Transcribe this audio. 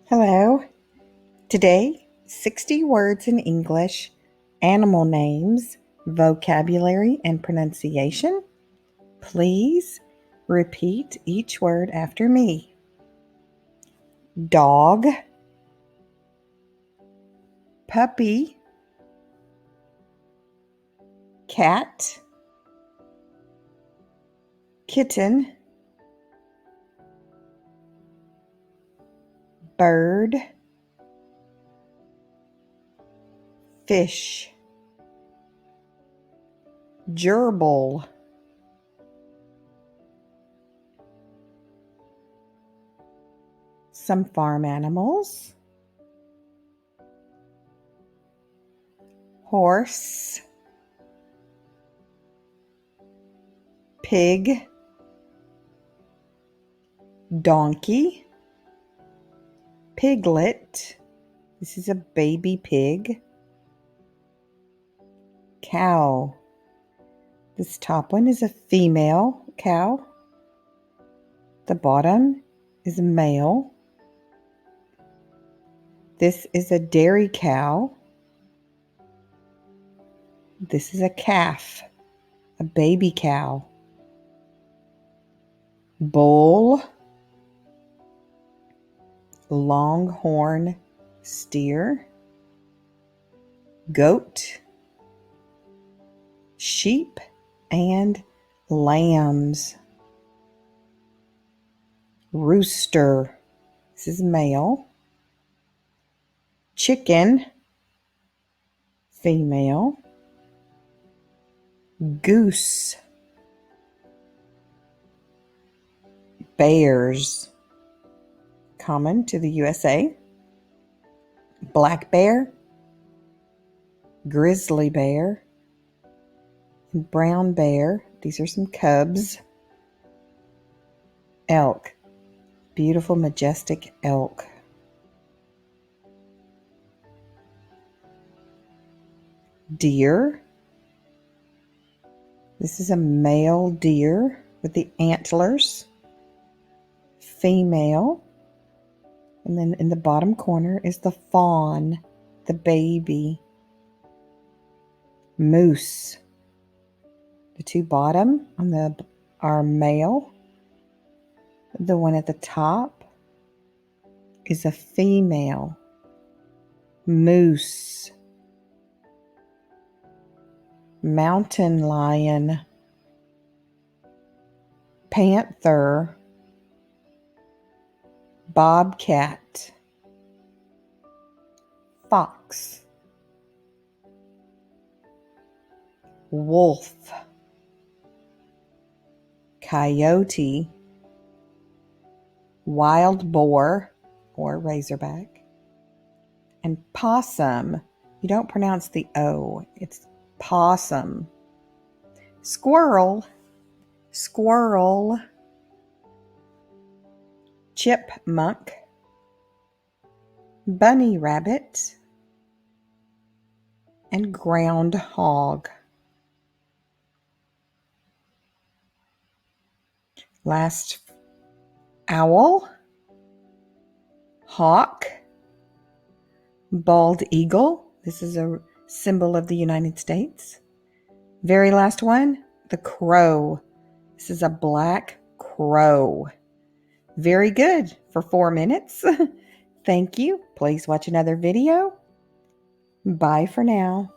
Hello. Today, 60 words in English, animal names, vocabulary, and pronunciation. Please repeat each word after me. Dog, puppy, cat, kitten, bird, fish, gerbil, some farm animals, horse, pig, donkey, piglet. This is a baby pig. Cow. This top one is a female cow. The bottom is a male. This is a dairy cow. This is a calf, a baby cow. Bull, longhorn steer, goat, sheep, and lambs. Rooster, this is male. Chicken, female. Goose, bears, common to the USA. Black bear, grizzly bear, and brown bear. These are some cubs. Elk, beautiful, majestic elk. Deer. This is a male deer with the antlers. Female. And then in the bottom corner is the fawn, the baby. Moose. The two bottom are male. The one at the top is a female. Moose. Mountain lion. Panther. Bobcat. Fox. Wolf. Coyote. Wild boar or razorback. And possum. You don't pronounce the O. It's possum. Squirrel. Squirrel. Chipmunk. Bunny rabbit. And groundhog. Last, owl, hawk, bald eagle. This is a symbol of the United States. Very last one, the crow. This is a black crow. Very good for 4 minutes. Thank you. Please watch another video. Bye for now.